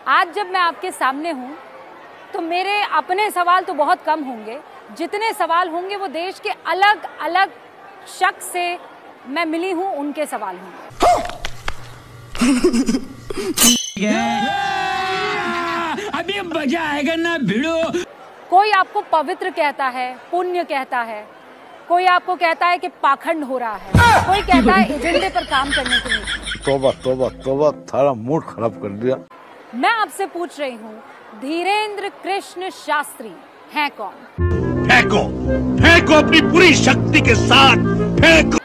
आज जब मैं आपके सामने हूँ तो मेरे अपने सवाल तो बहुत कम होंगे, जितने सवाल होंगे वो देश के अलग अलग शख्स से मैं मिली हूँ उनके सवाल होंगे। अभी मजा आएगा ना भिड़ो। कोई आपको पवित्र कहता है, पुण्य कहता है, कोई आपको कहता है कि पाखंड हो रहा है, कोई कहता है एजेंडे पर काम करने के लिए। तौबा तौबा तौबा, थारा मूड खराब कर दिया। मैं आपसे पूछ रही हूँ, धीरेन्द्र कृष्ण शास्त्री हैं कौन? फेंको, फेंको अपनी पूरी शक्ति के साथ फेंको।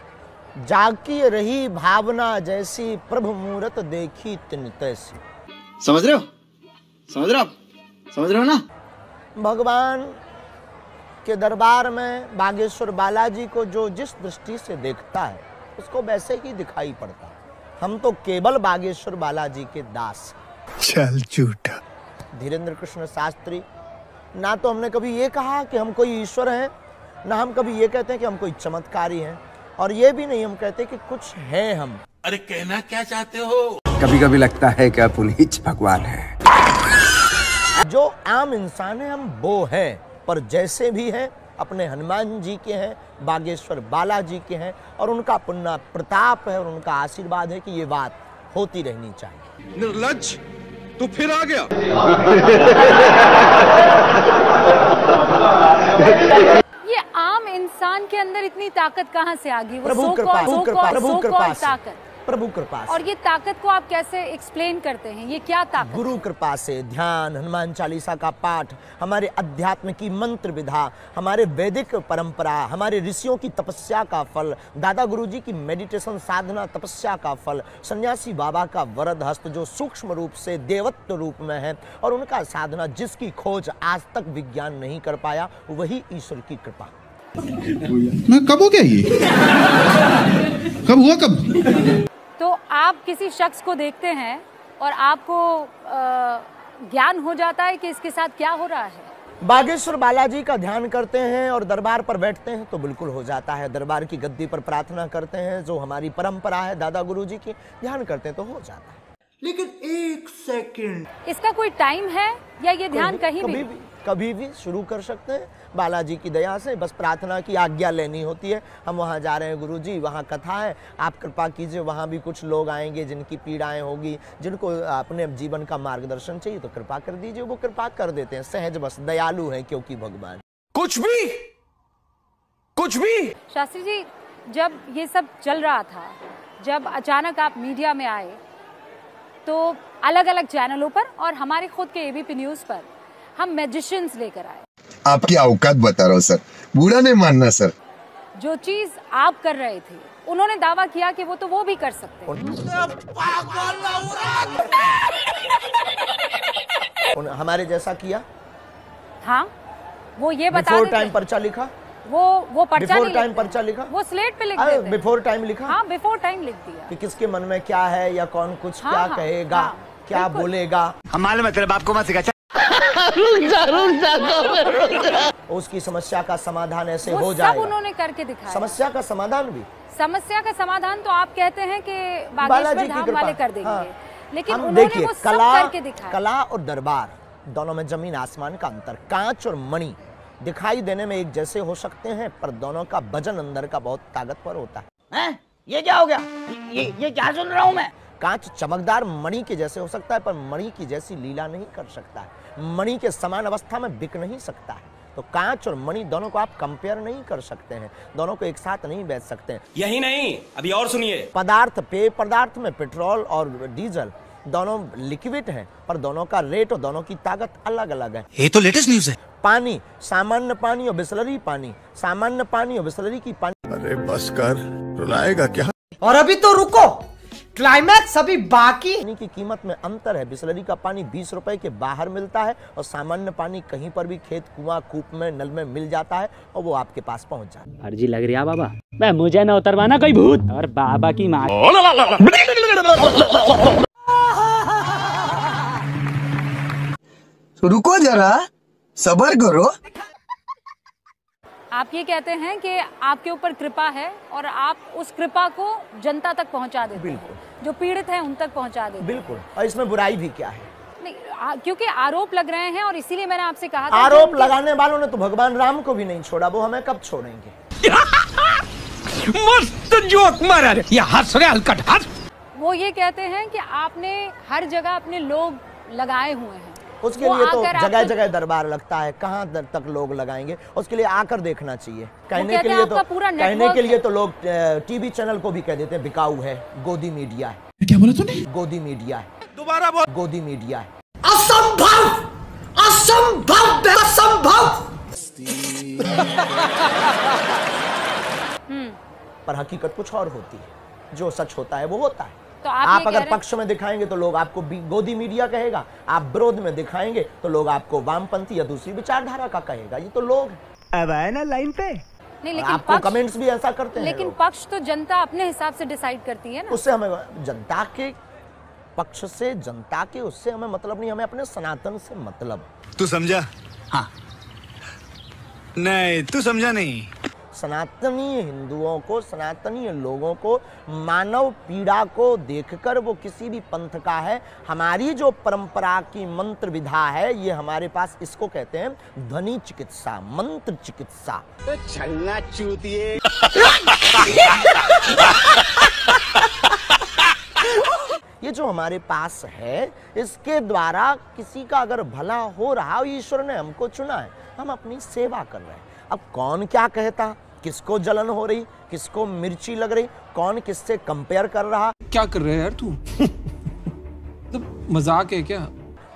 जागी रही भावना जैसी, प्रभु मूरत देखी तिन तैसी। समझ रहे हो? समझ रहे हो आप? समझ रहे हो ना? भगवान के दरबार में बागेश्वर बालाजी को जो जिस दृष्टि से देखता है उसको वैसे ही दिखाई पड़ता है। हम तो केवल बागेश्वर बालाजी के दास। चल झूठा। धीरेन्द्र कृष्ण शास्त्री, ना तो हमने कभी ये कहा कि हम कोई ईश्वर हैं, ना हम कभी ये कहते हैं कि हम कोई चमत्कारी हैं, और ये भी नहीं हम कहते कि कुछ हैं हम। अरे कहना क्या चाहते हो? कभी कभी लगता है कि आप उन्हीं भगवान हैं। जो आम इंसान है हम वो हैं, पर जैसे भी हैं अपने हनुमान जी के हैं, बागेश्वर बालाजी के हैं, और उनका पुण्य प्रताप है और उनका आशीर्वाद है कि ये बात होती रहनी चाहिए। निर्लज्ज, तू फिर आ गया। ये आम इंसान के अंदर इतनी ताकत कहाँ से आ गई? वो प्रभु कृपा ताकत, प्रभु कृपा से। और ये ताकत को आप कैसे एक्सप्लेन करते हैं? ये क्या ताकत? गुरु कृपा से ध्यान, हनुमान चालीसा का पाठ, हमारे अध्यात्म की मंत्र विधा, हमारे वैदिक परंपरा, हमारे ऋषियों की तपस्या का फल, दादा गुरुजी की मेडिटेशन साधना तपस्या का फल, सन्यासी बाबा का वरद हस्त जो सूक्ष्म रूप से देवत्व रूप में है, और उनका साधना जिसकी खोज आज तक विज्ञान नहीं कर पाया, वही ईश्वर की कृपा। ना कब हो गया ये? कब हुआ कब? तो आप किसी शख्स को देखते हैं और आपको ज्ञान हो जाता है कि इसके साथ क्या हो रहा है? बागेश्वर बालाजी का ध्यान करते हैं और दरबार पर बैठते हैं तो बिल्कुल हो जाता है। दरबार की गद्दी पर प्रार्थना करते हैं, जो हमारी परंपरा है दादा गुरुजी की, ध्यान करते हैं तो हो जाता है। लेकिन एक सेकंड, इसका कोई टाइम है या ये ध्यान कभी भी शुरू कर सकते हैं बालाजी की दया से। बस प्रार्थना की आज्ञा लेनी होती है। हम वहाँ जा रहे हैं गुरुजी, वहाँ कथा है, आप कृपा कीजिए, वहाँ भी कुछ लोग आएंगे जिनकी पीड़ाएं होगी, जिनको अपने जीवन का मार्गदर्शन चाहिए, तो कृपा कर दीजिए। वो कृपा कर देते हैं सहज, बस दयालु है क्योंकि भगवान। कुछ भी। शास्त्री जी, जब ये सब चल रहा था, जब अचानक आप मीडिया में आए तो अलग अलग चैनलों पर और हमारे खुद के एबीपी न्यूज पर हम मैजिशियंस लेकर आए। आपकी औकात बता रहा हूँ सर, बुरा नहीं मानना सर। जो चीज आप कर रहे थे, उन्होंने दावा किया कि वो भी कर सकते हैं। हमारे जैसा किया। हाँ, वो ये बता बिफोर टाइम पर्चा लिखा। वो पर्चा बिफोर टाइम पर्चा लिखा, वो स्लेट पे लिख देते हैं। बिफोर टाइम लिखा। हाँ, बिफोर टाइम लिख दिया कि किसके मन में क्या है, या कौन कुछ क्या कहेगा, क्या बोलेगा। हमारे मतलब आपको मत सिखा। उसकी समस्या का समाधान ऐसे हो जाएगा। सब उन्होंने करके दिखाया। समस्या का समाधान भी। समस्या का समाधान तो आप कहते हैं कि बागेश्वर धाम वाले कर देंगे। हाँ। लेकिन हम उन्होंने देखिए, वो सब करके दिखाया। कला और दरबार दोनों में जमीन आसमान का अंतर। कांच और मणि दिखाई देने में एक जैसे हो सकते हैं, पर दोनों का वजन अंदर का बहुत ताकतवर होता है। ये क्या हो गया? ये क्या सुन रहा हूँ मैं? कांच चमकदार मणि के जैसे हो सकता है, पर मणि की जैसी लीला नहीं कर सकता है। मणि के समान अवस्था में बिक नहीं सकता है। तो कांच और मणि दोनों को आप कंपेयर नहीं कर सकते हैं, दोनों को एक साथ नहीं बेच सकते हैं। यही नहीं, अभी और सुनिए। पदार्थ, पेय पदार्थ में पेट्रोल और डीजल दोनों लिक्विड हैं, पर दोनों का रेट और दोनों की ताकत अलग अलग है। ये तो लेटेस्ट न्यूज़ है। पानी, सामान्य पानी और बिसलरी पानी, सामान्य पानी और बिसलरी की पानी। अरे बस कर, रुलाएगा क्या? और अभी तो रुको, क्लाइमैक्स अभी बाकी। पानी की कीमत में अंतर है। बिसलरी का पानी 20 रुपए के बाहर मिलता है, और सामान्य पानी कहीं पर भी खेत, कुआं, कूप में, नल में मिल जाता है और वो आपके पास पहुंच जाता है। अर्जी लग रही है बाबा, मैं मुझे न उतरवाना कोई भूत, और बाबा की माँ। रुको जरा, सब्र करो। आप ये कहते हैं कि आपके ऊपर कृपा है और आप उस कृपा को जनता तक पहुंचा देते हैं, जो पीड़ित हैं उन तक पहुंचा देते हैं। बिल्कुल, और इसमें बुराई भी क्या है? नहीं, क्योंकि आरोप लग रहे हैं और इसीलिए मैंने आपसे कहा था। आरोप लगाने वालों ने तो भगवान राम को भी नहीं छोड़ा, वो हमें कब छोड़ेंगे? मस्त जोक मारा रे, ये हंस रहे हलकट हंस। वो ये कहते हैं कि आपने हर जगह अपने लोग लगाए हुए हैं, उसके लिए तो जगह जगह दरबार लगता है, कहाँ तक लोग लगाएंगे? उसके लिए आकर देखना चाहिए। कहने के लिए तो लोग टीवी चैनल को भी कह देते हैं बिकाऊ है, गोदी मीडिया है। क्या बोला तूने? गोदी मीडिया है। दोबारा बोल। गोदी मीडिया है। असंभव, असंभव, असंभव। पर हकीकत कुछ और होती है, जो सच होता है वो होता है। तो आप अगर पक्ष में दिखाएंगे तो लोग आपको गोदी मीडिया कहेगा, आप विरोध में दिखाएंगे तो लोग आपको वामपंथी या दूसरी विचारधारा का कहेगा। ये तो लोग अब आए ना लाइन पे। नहीं, लेकिन आपको कमेंट्स भी ऐसा करते हैं। लेकिन पक्ष तो जनता अपने हिसाब से डिसाइड करती है ना। उससे हमें जनता के पक्ष से, जनता के उससे हमें मतलब नहीं, हमें अपने सनातन से मतलब। तू समझा? हाँ। नहीं, तू समझा नहीं। सनातनी हिंदुओं को, सनातनी लोगों को मानव पीड़ा को देखकर वो किसी भी पंथ का है। हमारी जो परंपरा की मंत्र विधा है, ये हमारे पास इसको कहते हैं ध्वनि चिकित्सा, मंत्र चिकित्सा। छलना चूतिए। ये जो हमारे पास है, इसके द्वारा किसी का अगर भला हो रहा, ईश्वर ने हमको चुना है, हम अपनी सेवा कर रहे हैं। अब कौन क्या कहता, किसको जलन हो रही, किसको मिर्ची लग रही, कौन किससे कंपेयर कर रहा। क्या कर रहे हैं यार तू? तो मजाक है क्या?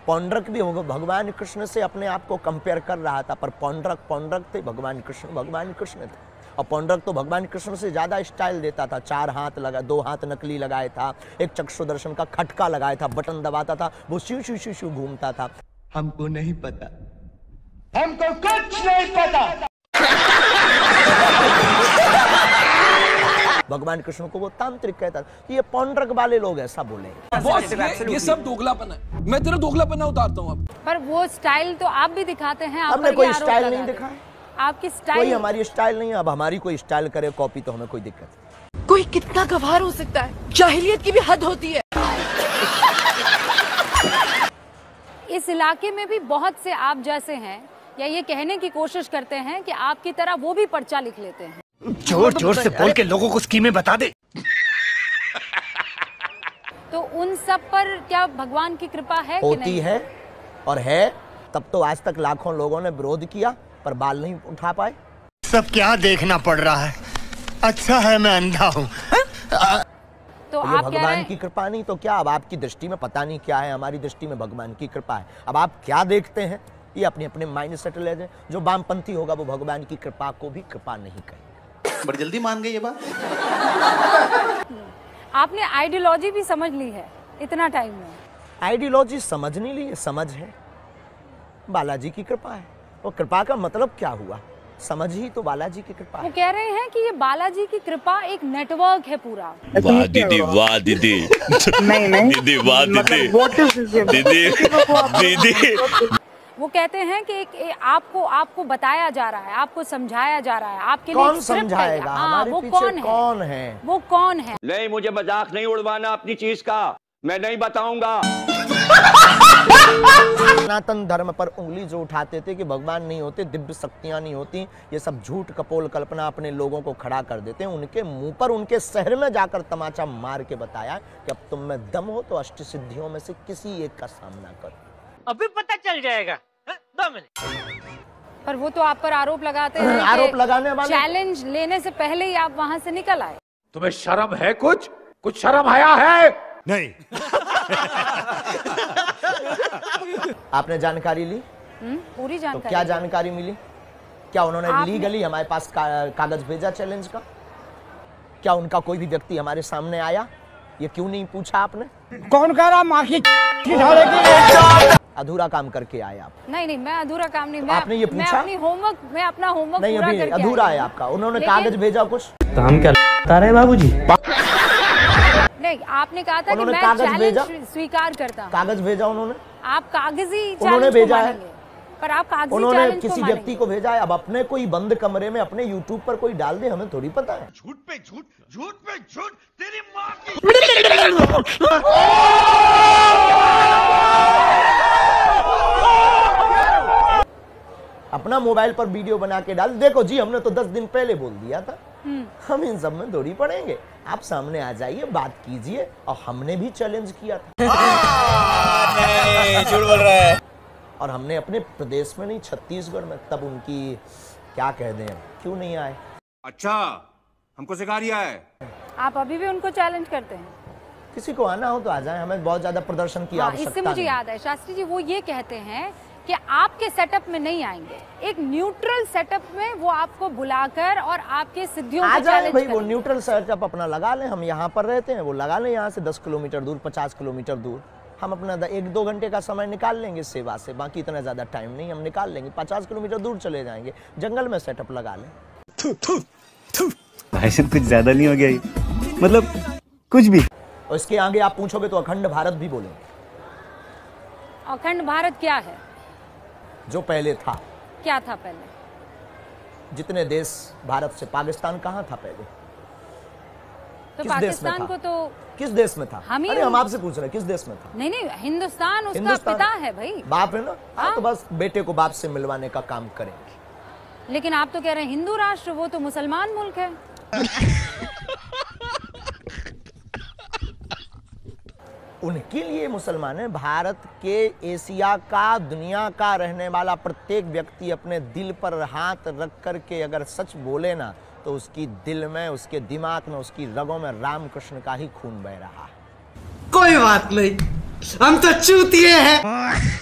पौंड्रक भी भगवान कृष्ण से अपने आप को कंपेयर कर रहा था, पर पौंड्रक थे, भगवान कृष्ण थे। और पौंड्रक तो भगवान कृष्ण से ज्यादा स्टाइल देता था। 4 हाथ लगा, 2 हाथ नकली लगाया था, एक चक्षुदर्शन का खटका लगाया था, बटन दबाता था, वो शिव शिव शिव शिव घूमता था। हमको नहीं पता, हमको कुछ नहीं पता। भगवान कृष्ण को वो तांत्रिक कहता था। ये पौंड्रक वाले लोग ऐसा बोले। ये सब दोगलापन है। मैं तेरा दोगलापन उतारता हूँ अब। पर वो स्टाइल तो आप भी दिखाते हैं। हमने कोई स्टाइल नहीं दिखा, आपकी स्टाइल कोई हमारी स्टाइल नहीं है। अब हमारी कोई स्टाइल करे कॉपी तो हमें कोई दिक्कत नहीं। कोई कितना गवार हो सकता है, जाहिलियत की भी हद होती है। इस इलाके में भी बहुत से आप जैसे हैं, या ये कहने की कोशिश करते हैं कि आपकी तरह वो भी पर्चा लिख लेते हैं। जोर जोर से बोल के लोगों को स्कीमें बता दे। तो उन सब पर क्या भगवान की कृपा है कि होती नहीं? है, और है। तब तो आज तक लाखों लोगों ने विरोध किया पर बाल नहीं उठा पाए। सब क्या देखना पड़ रहा है? अच्छा है मैं अंधा हूँ। तो ये आप भगवान की कृपा नहीं तो क्या? अब आपकी दृष्टि में पता नहीं क्या है, हमारी दृष्टि में भगवान की कृपा है। अब आप क्या देखते हैं, ये अपने अपने माइंड सेट ले जाए। जो वामपंथी होगा वो भगवान की कृपा को भी कृपा नहीं कहेगा। बड़ी जल्दी मान गई ये बात। आपने आइडियोलॉजी भी समझ ली है इतना टाइम में। आइडियोलॉजी समझ नहीं ली है, समझ है, बालाजी की कृपा है। वो कृपा का मतलब क्या हुआ? समझ ही तो बालाजी की कृपा है। वो कह रहे हैं कि ये बालाजी की कृपा एक नेटवर्क है पूरा। वाह दीदी, वाह दीदी। नहीं दीदी वाह दीदी। दीदी वो कहते हैं कि आपको बताया जा रहा है, आपको समझाया जा रहा है, आपके कौन लिए एक स्क्रिप्ट समझाएगा? है। हमारे वो पीछे कौन है? वो कौन है? नहीं, मुझे मजाक नहीं उड़वाना अपनी चीज का, मैं नहीं बताऊंगा। सनातन धर्म पर उंगली जो उठाते थे कि भगवान नहीं होते, दिव्य शक्तियां नहीं होती, ये सब झूठ कपोल कल्पना अपने लोगों को खड़ा कर देते हैं। उनके मुंह पर, उनके शहर में जाकर तमाचा मार के बताया कि अब तुम में दम हो तो अष्ट सिद्धियों में से किसी एक का सामना करो। अभी पता चल जाएगा। 2 मिनट। पर वो तो आप पर आरोप लगाते हैं। आरोप लगाने वाले चैलेंज लेने से पहले ही आप वहां से निकल आए। तुम्हें शर्म है? कुछ शर्म आया है? नहीं। आपने जानकारी ली? पूरी तो जानकारी। क्या जानकारी मिली? क्या उन्होंने लीगली हमारे पास कागज भेजा चैलेंज का? क्या उनका कोई भी व्यक्ति हमारे सामने आया? ये क्यों नहीं पूछा आपने? कौन कह रहा माँ की अधूरा काम करके आए आप। नहीं, मैं अधूरा काम नहीं। आपने ये पूछा? मैं अपना होमवर्क नहीं, पूरा अभी करके अधूरा आई है आपका। उन्होंने कागज भेजा कुछ? तो हम क्या बता रहे बाबूजी? नहीं, आपने कहा था कि उन्होंने मैं कागज भेजा? चैलेंज स्वीकार करता हूं। कागज भेजा उन्होंने? आप कागजी उन्होंने चैलेंज भेजा को है? मानेंगे, पर आप कागजी उन्होंने चैलेंज को किसी मानेंगे। व्यक्ति को भेजा है। अब अपने कोई बंद कमरे में अपने यूट्यूब पर कोई डाल दे, हमें थोड़ी पता है। झूठ पे झूठ, झूठ पे झूठ, तेरी माँ की। अपना मोबाइल पर वीडियो बना के डाल। देखो जी, हमने तो 10 दिन पहले बोल दिया था, हम इन सब में थोड़ी पड़ेंगे। आप सामने आ जाइए, बात कीजिए। और हमने भी चैलेंज किया था। नहीं, झूठ बोल रहा है। और हमने अपने प्रदेश में नहीं, छत्तीसगढ़ में, तब उनकी क्या कह दें, क्यों नहीं आए। अच्छा, हमको सिखा रिया है। आप अभी भी उनको चैलेंज करते हैं? किसी को आना हो तो आ जाए, हमें बहुत ज्यादा प्रदर्शन की आवश्यकता इससे मुझे याद है शास्त्री जी, वो ये कहते हैं कि आपके सेटअप में नहीं आएंगे, एक न्यूट्रल सेटअप में वो आपको बुलाकर और आपके सिद्धियों आ को जाए चैलेंज भाई। वो करेंगे। न्यूट्रल सेटअप अपना लगा लें, हम यहाँ पर रहते हैं, वो लगा लें यहाँ से 10 किलोमीटर दूर, 50 किलोमीटर दूर। हम अपना 1-2 घंटे का समय निकाल लेंगे सेवा से, बाकी इतना ज्यादा टाइम नहीं, हम निकाल लेंगे। 50 किलोमीटर दूर चले जाएंगे, जंगल में सेटअप लगा लें। भाई साहब कुछ ज्यादा नहीं हो गया ये? मतलब कुछ भी। और इसके आगे आप पूछोगे तो अखंड भारत भी बोलेंगे। अखंड भारत क्या है? जो पहले था। क्या था पहले? जितने देश भारत से, पाकिस्तान कहाँ था पहले? तो किस देश में पाकिस्तान था? को तो किस देश में था? हम ही अरे हम आपसे पूछ रहे हैं, किस देश में था? नहीं, हिंदुस्तान उसका हिंदुस्तान पिता है भाई, बाप है ना। हाँ, तो बस बेटे को बाप से मिलवाने का काम करेंगे। लेकिन आप तो कह रहे हैं हिंदू राष्ट्र, वो तो मुसलमान मुल्क है। उनके लिए मुसलमान है। भारत के, एशिया का, दुनिया का रहने वाला प्रत्येक व्यक्ति अपने दिल पर हाथ रख करके अगर सच बोले ना, तो उसकी दिल में, उसके दिमाग में, उसकी रगों में रामकृष्ण का ही खून बह रहा है। कोई बात नहीं, हम तो चूतिए हैं।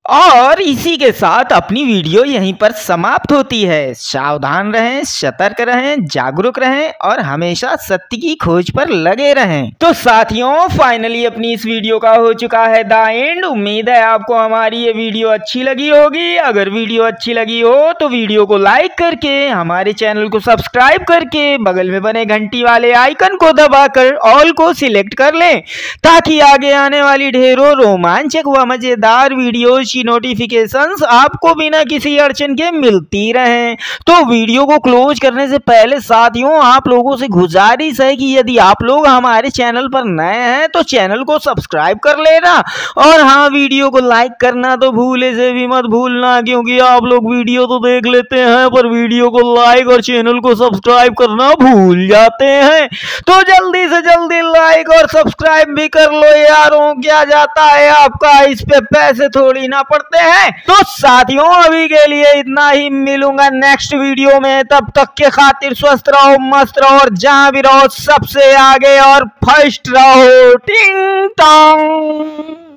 और इसी के साथ अपनी वीडियो यहीं पर समाप्त होती है। सावधान रहें, सतर्क रहें, जागरूक रहें और हमेशा सत्य की खोज पर लगे रहें। तो साथियों, फाइनली अपनी इस वीडियो का हो चुका है द एंड। उम्मीद है आपको हमारी ये वीडियो अच्छी लगी होगी। अगर वीडियो अच्छी लगी हो तो वीडियो को लाइक करके, हमारे चैनल को सब्सक्राइब करके, बगल में बने घंटी वाले आइकन को दबाकर ऑल को सिलेक्ट कर लें, ताकि आगे आने वाली ढेरों रोमांचक व मजेदार वीडियो नोटिफिकेशंस आपको बिना किसी अड़चन के मिलती रहें। तो वीडियो को क्लोज करने से पहले साथियों, आप लोगों से गुजारिश है कि यदि आप लोग हमारे चैनल पर नए हैं तो चैनल को सब्सक्राइब कर लेना, और हाँ, वीडियो को लाइक करना तो भूले से भी मत भूलना, क्योंकि आप लोग वीडियो तो देख लेते हैं पर वीडियो को लाइक और चैनल को सब्सक्राइब करना भूल जाते हैं। तो जल्दी से जल्दी लाइक और सब्सक्राइब भी कर लो यारों, क्या जाता है आपका, इस पे पैसे थोड़ी ना पड़ते हैं। तो साथियों, अभी के लिए इतना ही, मिलूंगा नेक्स्ट वीडियो में। तब तक के खातिर स्वस्थ रहो, मस्त रहो और जहां भी रहो सबसे आगे और फर्स्ट रहो। टिंग टोंग।